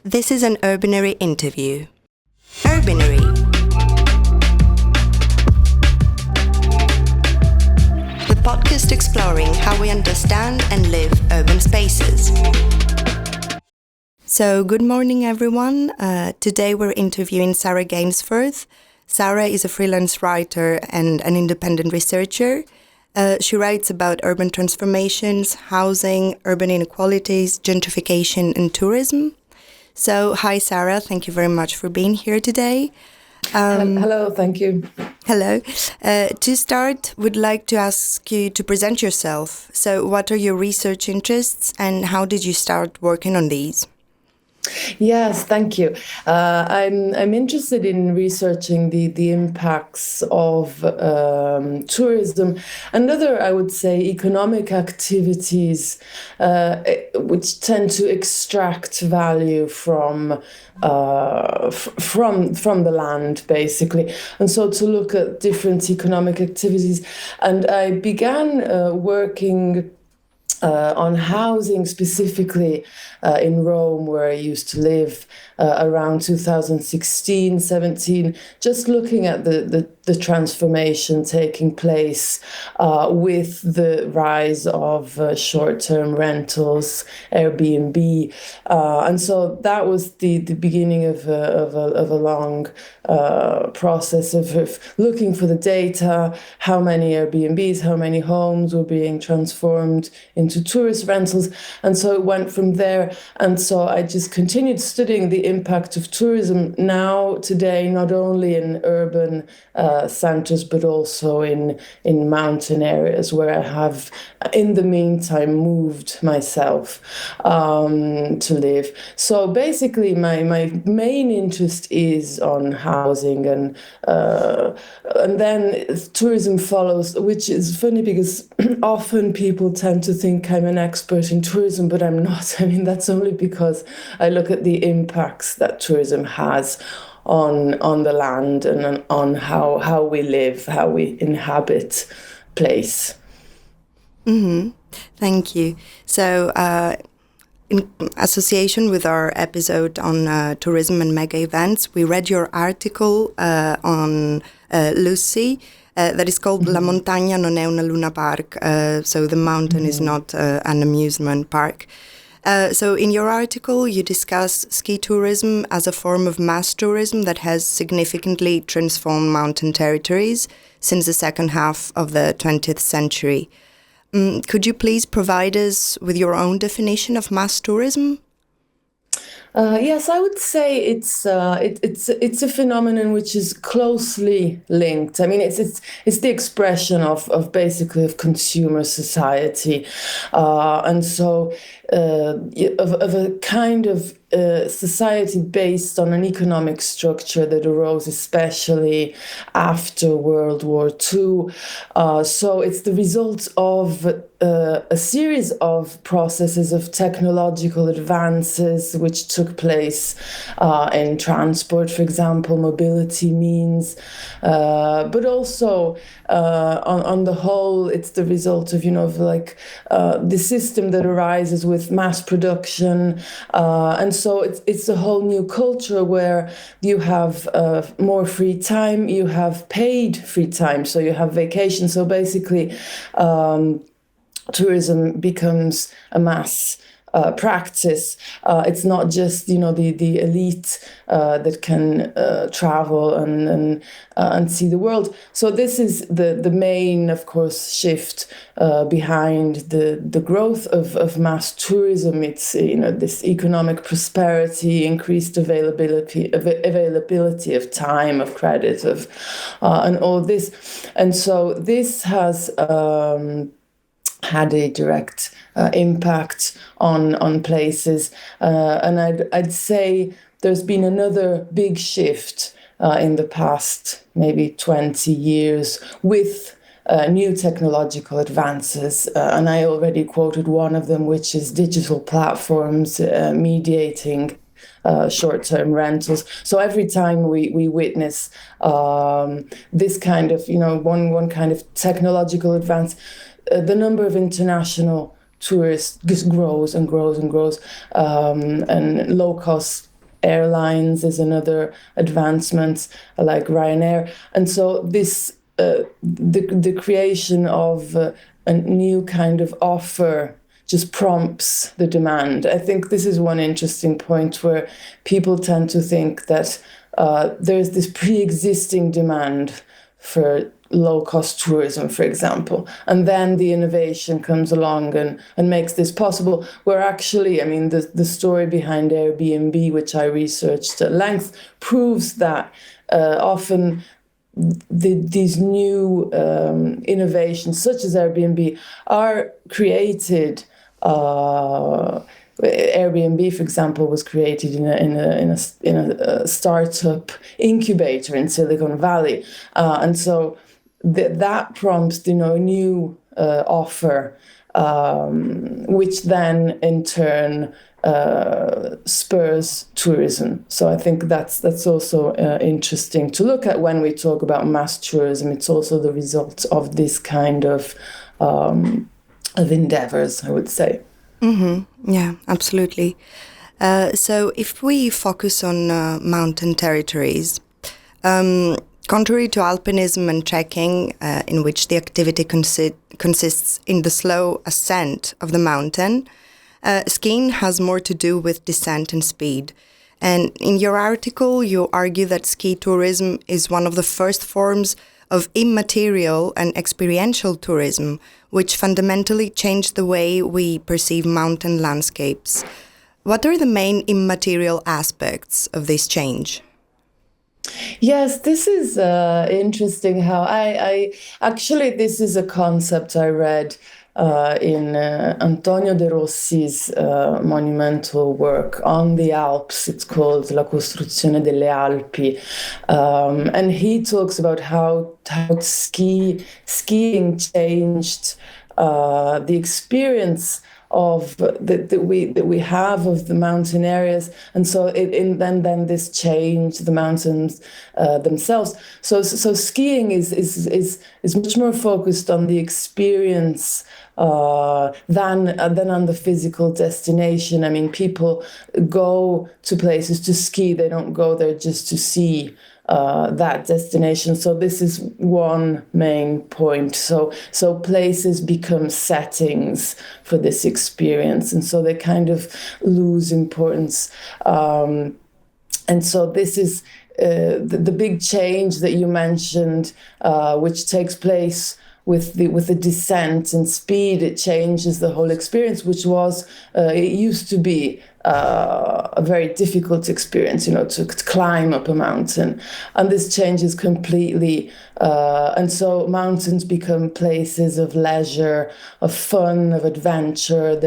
This is an Urbinary interview. Urbinary. The podcast exploring how we understand and live urban spaces. So, good morning everyone. Today we're interviewing Sarah Gainsforth. Sarah is a freelance writer and an independent researcher. She writes about urban transformations, housing, urban inequalities, gentrification, and tourism. So, hi Sarah, thank you very much for being here today. Hello, thank you. Hello. To start, would like to ask you to present yourself. So, what are your research interests and how did you start working on these? Yes, thank you. I'm interested in researching the impacts of tourism and other, I would say, economic activities which tend to extract value from the land, basically. And so to look at different economic activities, and I began working on housing specifically in Rome, where I used to live around 2016, 17, just looking at the transformation taking place with the rise of short-term rentals, Airbnb. And so that was the beginning of a long process of looking for the data, how many Airbnbs, how many homes were being transformed into tourist rentals. And so it went from there. And so I just continued studying the impact of tourism now, today, not only in urban centers, but also in mountain areas where I have, in the meantime, moved myself to live. So basically, my main interest is on housing, and then tourism follows, which is funny because often people tend to think I'm an expert in tourism, but I'm not. I mean, that's only because I look at the impacts that tourism has on the land and on how we live, how we inhabit place. Mm-hmm. Thank you. So, in association with our episode on tourism and mega events, we read your article on Lucy that is called La montagna non è una luna park. So the mountain is not an amusement park. So in your article, you discuss ski tourism as a form of mass tourism that has significantly transformed mountain territories since the second half of the 20th century. Could you please provide us with your own definition of mass tourism? Yes, I would say it's a phenomenon which is closely linked. I mean, it's the expression of basically of consumer society, and so of a kind of society based on an economic structure that arose especially after World War II. So it's the result of a series of processes of technological advances which took place in transport, for example, mobility means, but also on the whole, it's the result of, the system that arises with mass production, and so it's a whole new culture where you have more free time, you have paid free time, so you have vacation. So basically, tourism becomes a mass practice. It's not just the elite that can travel and see the world. So this is the main, of course, shift behind the growth of mass tourism. It's this economic prosperity, increased availability of time, of credit, of and all this, and so this has had a direct impact on places, and I'd say there's been another big shift in the past maybe 20 years with new technological advances, and I already quoted one of them, which is digital platforms mediating short-term rentals. So every time we witness this kind of one kind of technological advance, the number of international tourists just grows and grows and grows, and low-cost airlines is another advancement, like Ryanair. And so this the creation of a new kind of offer just prompts the demand. I think this is one interesting point where people tend to think that there's this pre-existing demand for low-cost tourism, for example, and then the innovation comes along and makes this possible, where actually, I mean, the story behind Airbnb, which I researched at length, proves that often these new innovations, such as Airbnb, are created. Airbnb, for example, was created in a startup incubator in Silicon Valley, and so that prompts, a new offer, which then in turn spurs tourism. So I think that's also interesting to look at when we talk about mass tourism. It's also the result of this kind of endeavors, I would say. Mm-hmm. Yeah, absolutely. So if we focus on mountain territories, contrary to alpinism and trekking, in which the activity consists in the slow ascent of the mountain, skiing has more to do with descent and speed. And in your article, you argue that ski tourism is one of the first forms of immaterial and experiential tourism, which fundamentally changed the way we perceive mountain landscapes. What are the main immaterial aspects of this change? Yes, this is interesting. How I actually, this is a concept I read in Antonio De Rossi's monumental work on the Alps. It's called La costruzione delle Alpi, and he talks about how skiing changed the experience of that we have of the mountain areas, and so then this changed the mountains themselves. So skiing is much more focused on the experience than on the physical destination. I mean, people go to places to ski; they don't go there just to see that destination. So this is one main point. So places become settings for this experience, and so they kind of lose importance. And so this is the big change that you mentioned, which takes place with the descent and speed. It changes the whole experience, which was it used to be a very difficult experience, to climb up a mountain, and this changes completely. And so mountains become places of leisure, of fun, of adventure,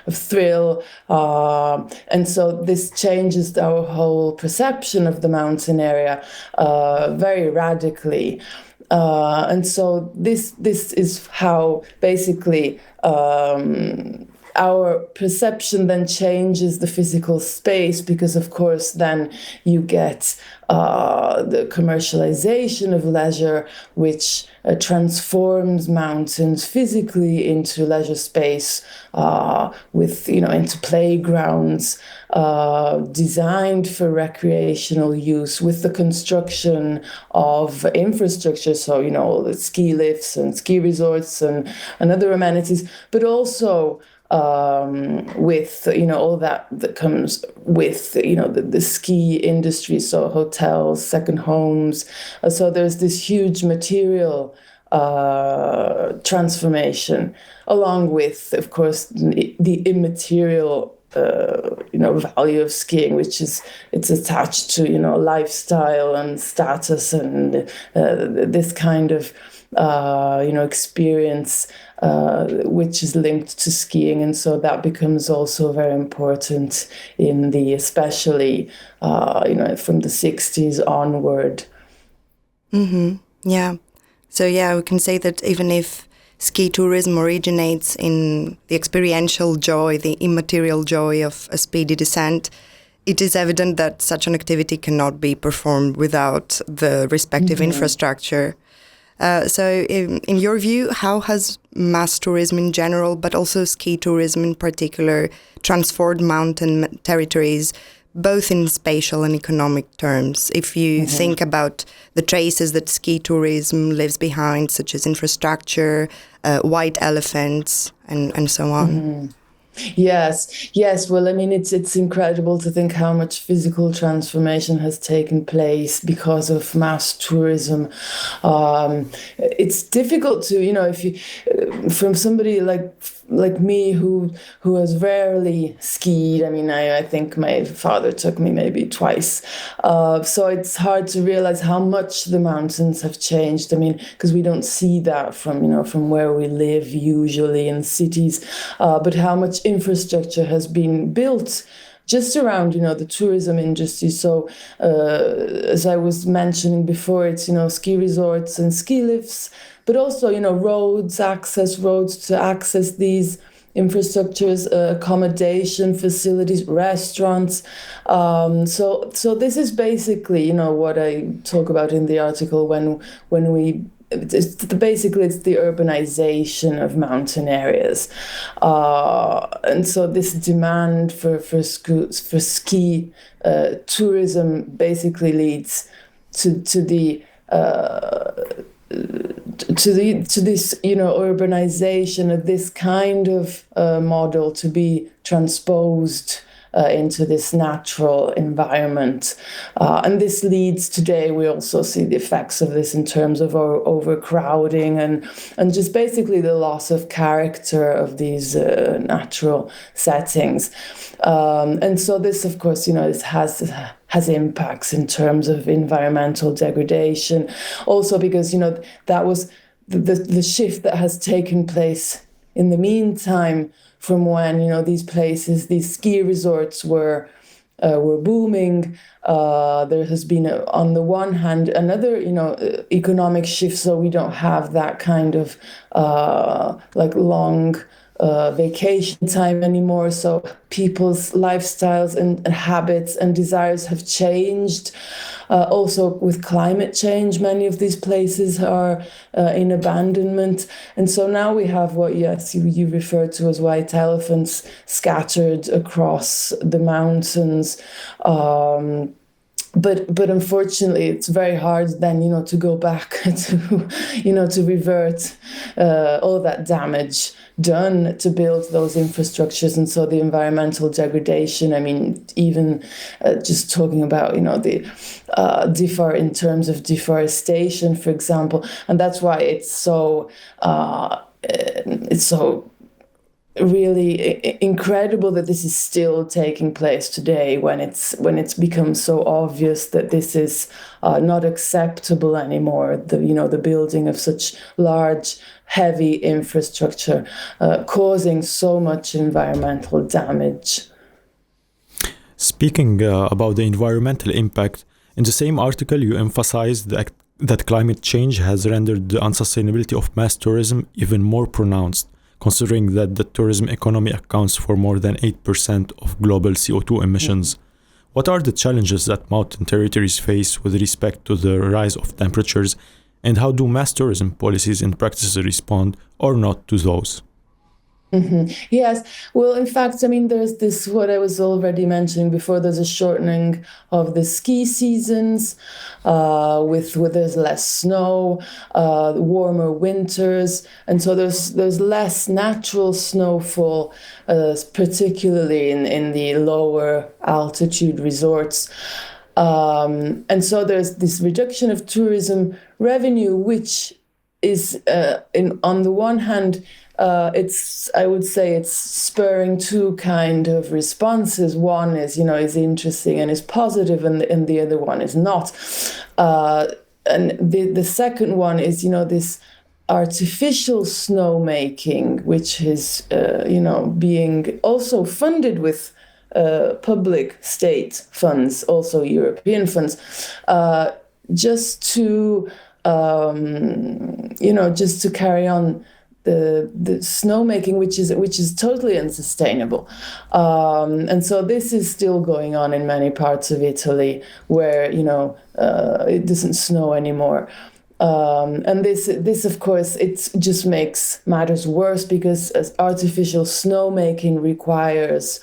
of thrill, and so this changes our whole perception of the mountain area very radically. And so this is how basically our perception then changes the physical space, because of course then you get the commercialization of leisure, which transforms mountains physically into leisure space, with into playgrounds designed for recreational use, with the construction of infrastructure, so the ski lifts and ski resorts and other amenities, but also with all that comes with the ski industry, so hotels, second homes. So there's this huge material transformation, along with, of course, the immaterial value of skiing, which is it's attached to lifestyle and status and this kind of experience, which is linked to skiing, and so that becomes also very important especially from the 60s onward. Mm-hmm. Yeah. So we can say that even if ski tourism originates in the experiential joy, the immaterial joy of a speedy descent, it is evident that such an activity cannot be performed without the respective infrastructure. So in your view, how has mass tourism in general, but also ski tourism in particular, transformed mountain territories, both in spatial and economic terms. If you think about the traces that ski tourism leaves behind, such as infrastructure, white elephants, and so on. Yes. Well, I mean, it's incredible to think how much physical transformation has taken place because of mass tourism. It's difficult to, if you, from somebody like me who has rarely skied. I mean, I think my father took me maybe twice. So it's hard to realize how much the mountains have changed. I mean, because we don't see that from where we live usually in cities, but how much infrastructure has been built just around, the tourism industry. So as I was mentioning before, it's, ski resorts and ski lifts, but also, roads to access these infrastructures, accommodation facilities, restaurants. So this is basically, what I talk about in the article when we it's the urbanization of mountain areas, and so this demand for ski tourism basically leads to this urbanization of this kind of model to be transposed into this natural environment. And this leads today, we also see the effects of this in terms of overcrowding and just basically the loss of character of these natural settings. And so this, of course, this has impacts in terms of environmental degradation. Also because, that was the shift that has taken place in the meantime from when, these ski resorts were booming. There has been, on the one hand, another, economic shift, so we don't have that kind of long vacation time anymore. So people's lifestyles and habits and desires have changed. Also with climate change, many of these places are in abandonment. And so now we have what, yes, you refer to as white elephants scattered across the mountains. But unfortunately, it's very hard then, to go back to revert all that damage done to build those infrastructures. And so the environmental degradation, I mean, even just talking about, the in terms of deforestation, for example. And that's why it's so really incredible that this is still taking place today when it's become so obvious that this is not acceptable anymore. The building of such large, heavy infrastructure causing so much environmental damage. Speaking about the environmental impact, in the same article you emphasized that climate change has rendered the unsustainability of mass tourism even more pronounced, considering that the tourism economy accounts for more than 8% of global CO2 emissions. What are the challenges that mountain territories face with respect to the rise of temperatures, and how do mass tourism policies and practices respond or not to those? Yes. Well, in fact, I mean, there's this, what I was already mentioning before, there's a shortening of the ski seasons, with there's less snow, warmer winters. And so there's less natural snowfall, particularly in the lower altitude resorts. And so there's this reduction of tourism revenue, which is, on the one hand, I would say it's spurring two kind of responses. One is, is interesting and is positive, and the other one is not. And the second one is, this artificial snowmaking, which is, being also funded with public state funds, also European funds, just to carry on the snowmaking, which is totally unsustainable. And so this is still going on in many parts of Italy where, it doesn't snow anymore. And this, of course, it just makes matters worse because as artificial snowmaking requires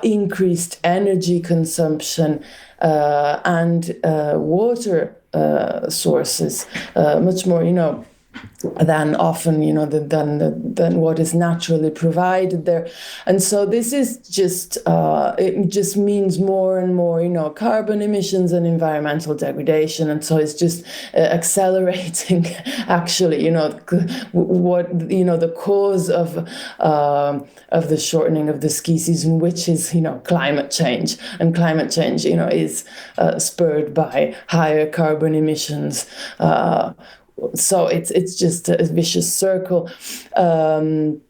increased energy consumption, and water sources, much more, than often, than what is naturally provided there. And so this is just, it just means more and more, carbon emissions and environmental degradation. And so it's just accelerating, actually, what, the cause of the shortening of the ski season, which is, climate change. And climate change, is spurred by higher carbon emissions. So it's just a vicious circle. On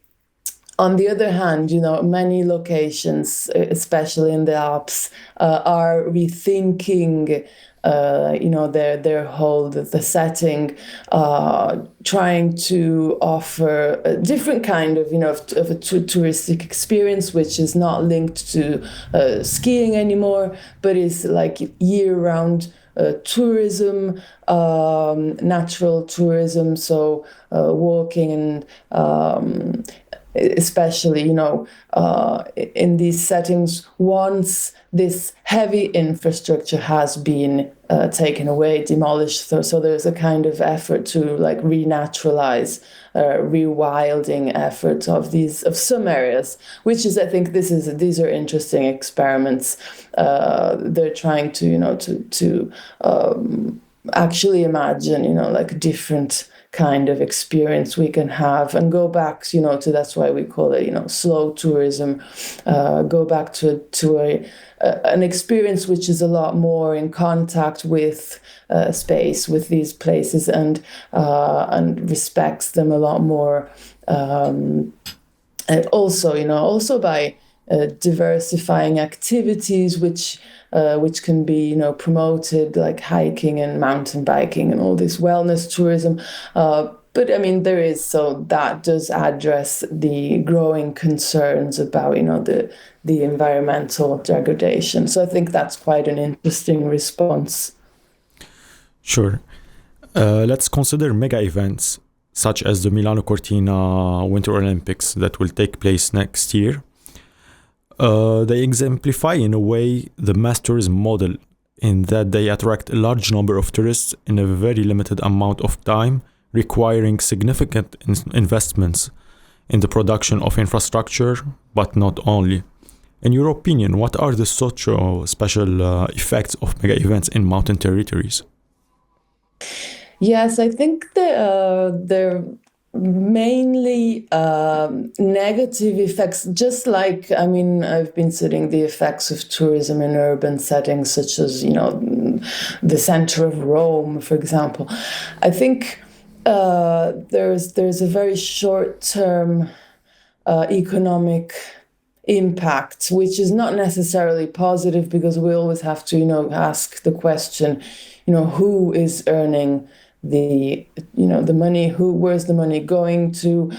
the other hand, many locations, especially in the Alps, are rethinking, their whole the setting, trying to offer a different kind of a touristic experience, which is not linked to skiing anymore, but is like year-round tourism, natural tourism, so walking and especially, in these settings, once this heavy infrastructure has been taken away, demolished. So there's a kind of effort to renaturalize, rewilding effort of some areas, which is, I think, these are interesting experiments. They're trying to actually imagine, a different kind of experience we can have, and go back, to, that's why we call it, slow tourism, go back to an experience which is a lot more in contact with space, with these places, and respects them a lot more, and also by diversifying activities which can be promoted, like hiking and mountain biking and all this wellness tourism. But I mean, that does address the growing concerns about the environmental degradation. So I think that's quite an interesting response. Sure. Let's consider mega events such as the Milano Cortina Winter Olympics that will take place next year. They exemplify, in a way, the mass tourism model, in that they attract a large number of tourists in a very limited amount of time, requiring significant investments in the production of infrastructure, but not only. In your opinion, what are the socio-spatial effects of mega events in mountain territories? Yes, I think they're mainly negative effects, just like, I've been studying the effects of tourism in urban settings, such as, the center of Rome, for example. I think there's a very short-term economic impact, which is not necessarily positive, because we always have to, ask the question, who is earning the money, where's the money going to,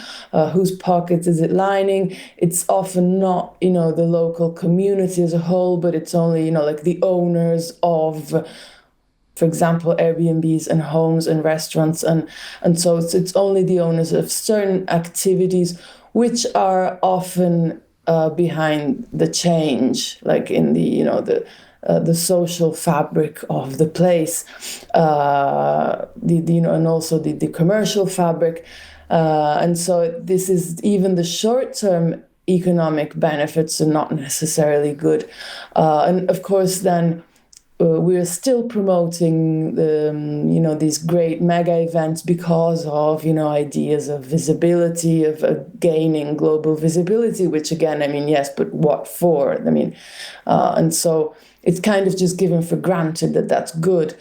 whose pockets is it lining? It's often not, the local community as a whole, but it's only, the owners of, for example, Airbnbs and homes and restaurants. And so it's only the owners of certain activities which are often behind the change, like in the social fabric of the place, and also the commercial fabric. And so this is, even the short-term economic benefits are not necessarily good. And of course, then we're still promoting these great mega events because of, ideas of visibility, of gaining global visibility, which again, yes, but what for? And so it's kind of just given for granted that that's good.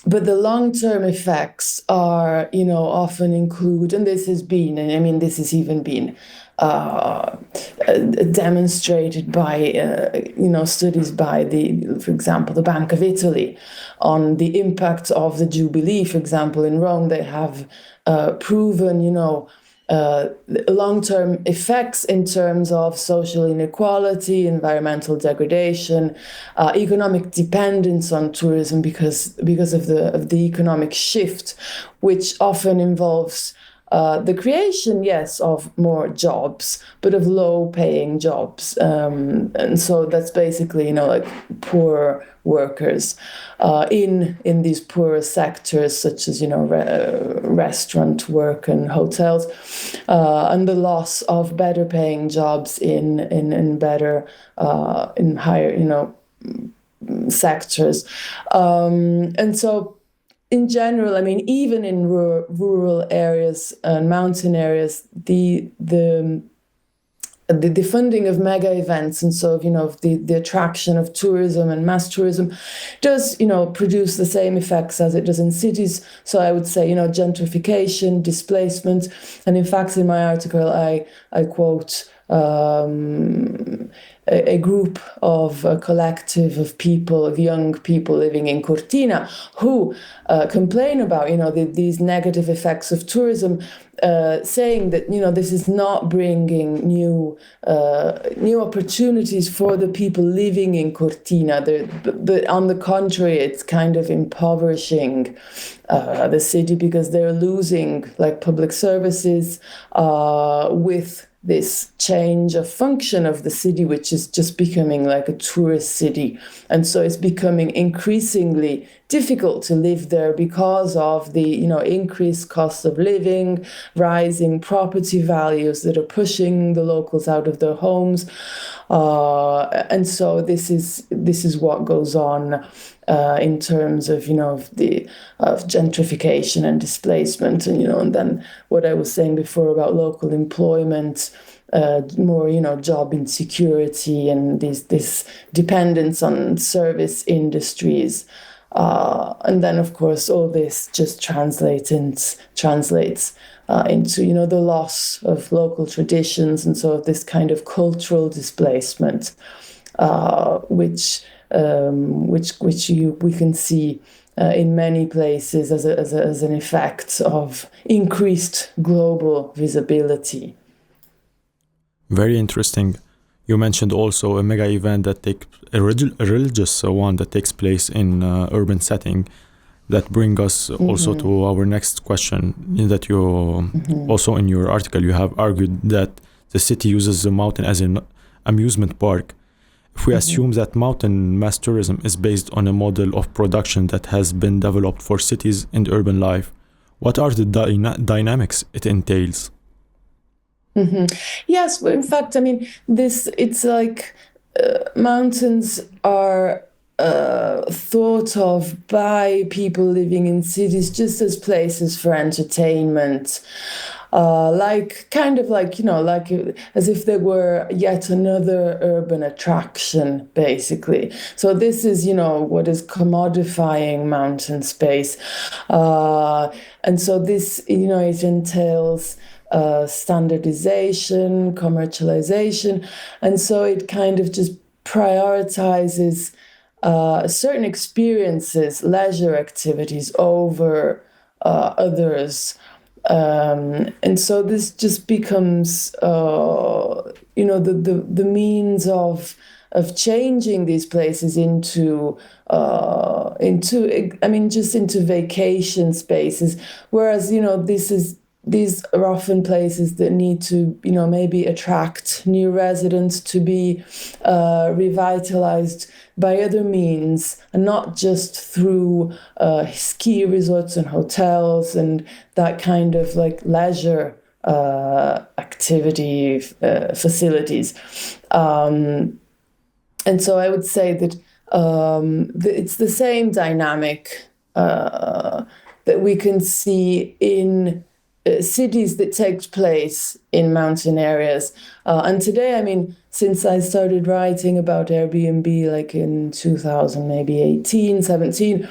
But the long-term effects are, often include, and this has even been demonstrated by, studies by for example, the Bank of Italy on the impact of the Jubilee. For example, in Rome, they have proven, long-term effects in terms of social inequality, environmental degradation, economic dependence on tourism because of the economic shift, which often involves the creation, yes, of more jobs, but of low-paying jobs, and so that's basically, like poor workers in these poorer sectors, such as restaurant work and hotels, and the loss of better-paying jobs in better in higher sectors, and so. In general, I mean, even in rural areas and mountain areas, the funding of mega events and so the attraction of tourism and mass tourism does produce the same effects as it does in cities. So I would say gentrification, displacement, and in fact in my article I quote a group of a collective of people, of young people living in Cortina, who complain about these negative effects of tourism, saying that this is not bringing new opportunities for the people living in Cortina. But on the contrary, it's kind of impoverishing the city, because they're losing public services with this change of function of the city, which is just becoming like a tourist city. And so it's becoming increasingly difficult to live there because of the increased cost of living, rising property values that are pushing the locals out of their homes. And so this is what goes on in terms of of gentrification and displacement, and then what I was saying before about local employment, more job insecurity, and this dependence on service industries, and then of course all this just translates into the loss of local traditions, and so this kind of cultural displacement, which we can see in many places as an effect of increased global visibility. Very interesting. You mentioned also a mega event that a religious one that takes place in urban setting. That brings us also to our next question, that you also in your article you have argued that the city uses the mountain as an amusement park. If we assume that mountain mass tourism is based on a model of production that has been developed for cities and urban life, what are the dynamics it entails? Yes, well, in fact, I mean, it's like mountains are thought of by people living in cities just as places for entertainment. As if they were yet another urban attraction, basically. So this is, what is commodifying mountain space. And so this, it entails standardization, commercialization. And so it kind of just prioritizes certain experiences, leisure activities over others. And so this just becomes, the means of changing these places into vacation spaces. Whereas, these are often places that need to, maybe attract new residents, to be revitalized by other means, and not just through ski resorts and hotels and that kind of leisure activity facilities. And so I would say that it's the same dynamic that we can see in cities that take place in mountain areas. And today, I mean, since I started writing about Airbnb, in 2000, maybe 18, 17,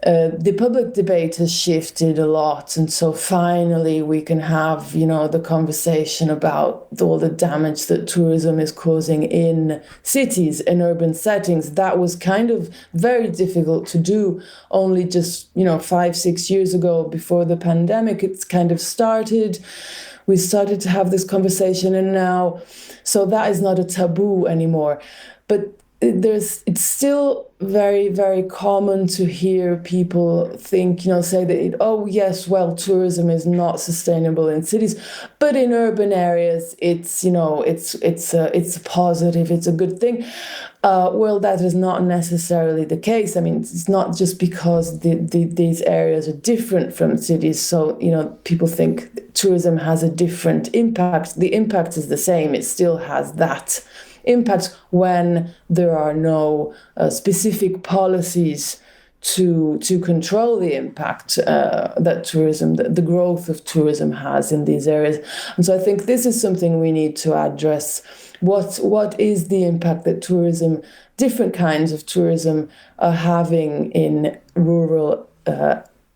the public debate has shifted a lot. And so finally we can have, the conversation about all the damage that tourism is causing in cities, in urban settings. That was kind of very difficult to do only just, 5-6 years ago before the pandemic. It's kind of started. We started to have this conversation, and now, so that is not a taboo anymore. But it's still very, very common to hear people think, say that, oh yes, well, tourism is not sustainable in cities, but in urban areas, it's a positive, it's a good thing. Well, that is not necessarily the case. I mean, it's not just because these areas are different from cities. So, people think tourism has a different impact. The impact is the same. It still has that impact when there are no specific policies to control the impact that tourism, the growth of tourism has in these areas. And so I think this is something we need to address. What is the impact that tourism, different kinds of tourism, are having in rural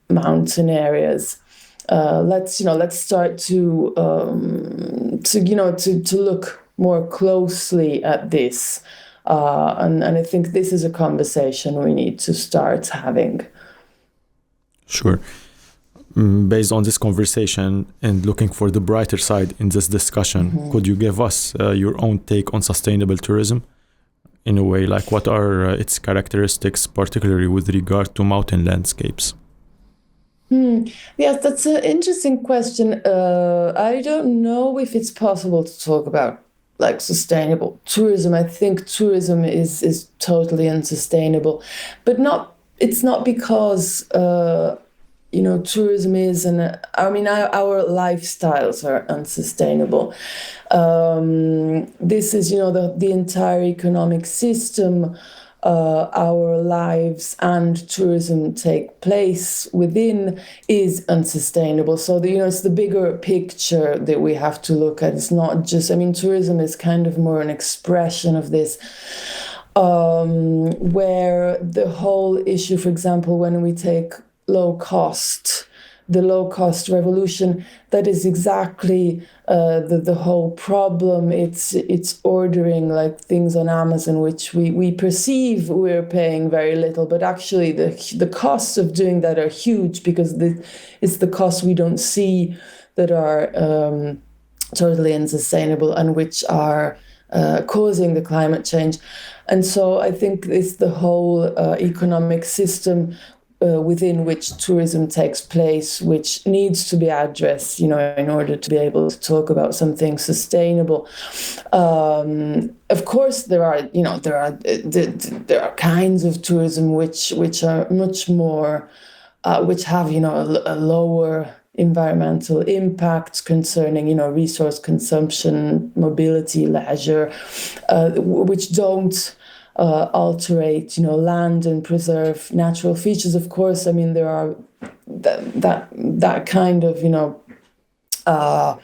mountain areas? Let's start to look more closely at this. And I think this is a conversation we need to start having. Sure. Based on this conversation and looking for the brighter side in this discussion, could you give us your own take on sustainable tourism? In a way, like what are its characteristics, particularly with regard to mountain landscapes? Yes, that's an interesting question. I don't know if it's possible to talk about like sustainable tourism. I think tourism is totally unsustainable, but it's not because tourism is, our lifestyles are unsustainable. This is, the entire economic system our lives and tourism take place within is unsustainable. So, it's the bigger picture that we have to look at. It's not just, tourism is kind of more an expression of this, where the whole issue, for example, when we take the low-cost revolution, that is exactly the whole problem. It's ordering like things on Amazon, which we perceive we're paying very little, but actually the costs of doing that are huge because it's the costs we don't see that are totally unsustainable and which are causing the climate change. And so I think it's the whole economic system within which tourism takes place, which needs to be addressed, in order to be able to talk about something sustainable. Of course, there are kinds of tourism which are much more, which have a lower environmental impacts concerning resource consumption, mobility, leisure, which don't alterate, land and preserve natural features. Of course, there are that kind of, I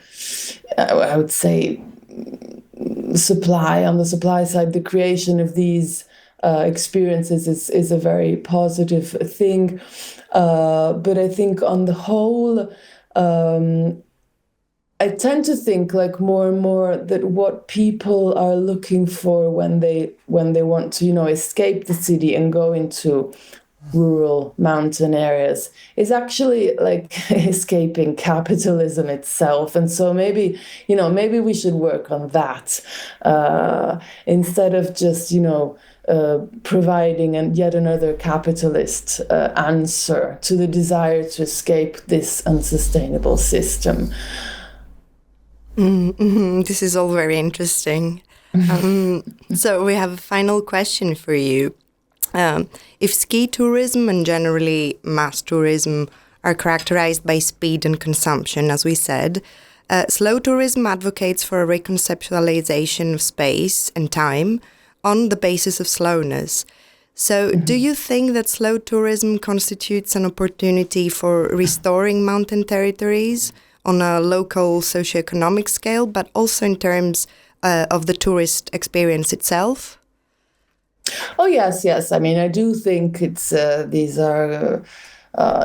would say, on the supply side, the creation of these experiences is a very positive thing. But I think on the whole, I tend to think like more and more that what people are looking for when they want to, escape the city and go into rural mountain areas is actually like escaping capitalism itself. And so maybe we should work on that instead of just, providing yet another capitalist answer to the desire to escape this unsustainable system. This is all very interesting. So we have a final question for you. If ski tourism and generally mass tourism are characterized by speed and consumption, as we said, slow tourism advocates for a reconceptualization of space and time on the basis of slowness. So do you think that slow tourism constitutes an opportunity for restoring mountain territories on a local socioeconomic scale, but also in terms of the tourist experience itself? Oh, yes. I do think these are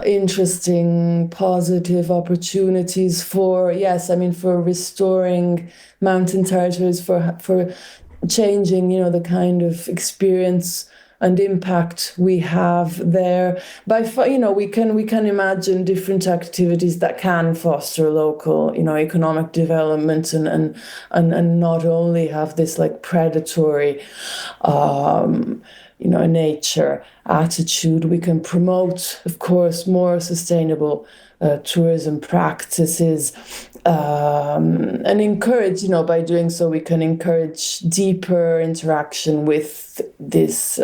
interesting, positive opportunities for restoring mountain territories, for changing, the kind of experience and impact we have there. We can imagine different activities that can foster local, economic development and not only have this like predatory, nature attitude. We can promote, of course, more sustainable tourism practices, and encourage, by doing so, we can encourage deeper interaction with this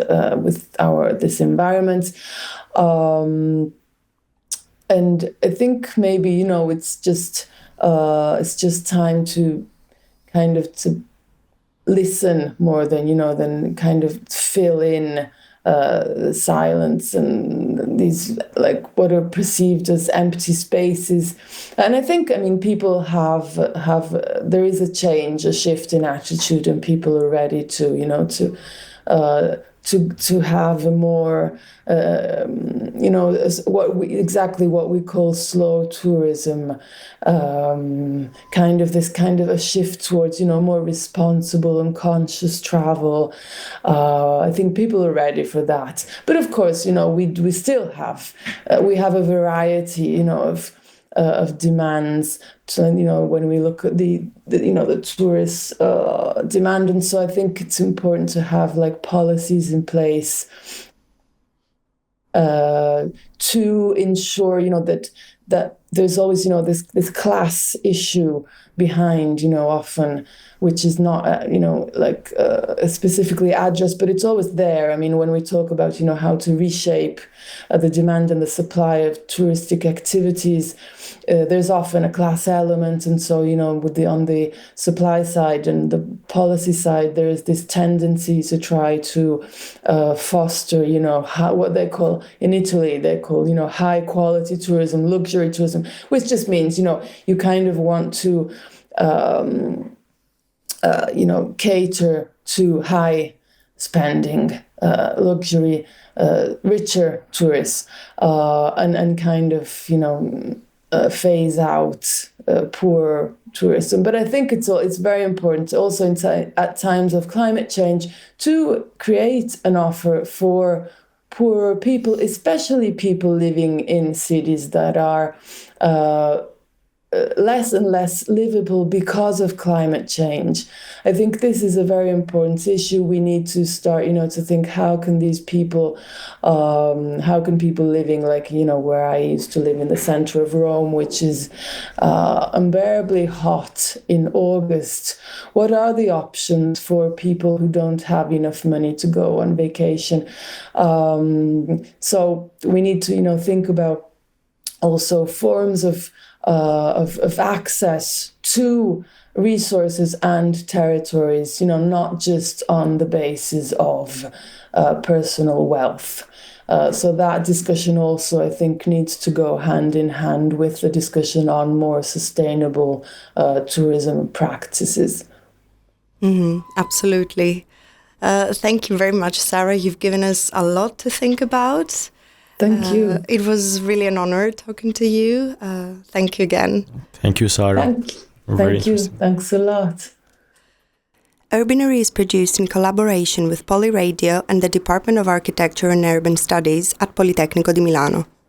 environment. And I think maybe, it's just time to kind of to listen more than kind of fill in silence and these like what are perceived as empty spaces. And I think, people have there is a shift in attitude, and people are ready to have a more what we call slow tourism, kind of a shift towards more responsible and conscious travel. I think people are ready for that, but of course we still have we have a variety of demands. So when we look at the tourist demand, and so I think it's important to have like policies in place to ensure that there's always this class issue behind often, which is not specifically addressed, but it's always there. When we talk about how to reshape the demand and the supply of touristic activities, there's often a class element, and so on the supply side and the policy side, there is this tendency to try to foster what they call in Italy high quality tourism, luxury tourism, which just means you kind of want to cater to high spending, luxury, richer tourists, and kind of phase out poor tourism. But I think it's very important also at times of climate change to create an offer for poorer people, especially people living in cities that are less and less livable because of climate change. I think this is a very important issue. We need to start, to think how can people living like, where I used to live in the center of Rome, which is unbearably hot in August. What are the options for people who don't have enough money to go on vacation? So we need to, think about also forms of access to resources and territories, not just on the basis of personal wealth. So that discussion also, I think, needs to go hand in hand with the discussion on more sustainable tourism practices. Absolutely. Thank you very much, Sarah. You've given us a lot to think about. Thank you. It was really an honor talking to you. Thank you again. Thank you, Sarah. Thank you. Thanks a lot. Urbinary is produced in collaboration with Polyradio and the Department of Architecture and Urban Studies at Politecnico di Milano.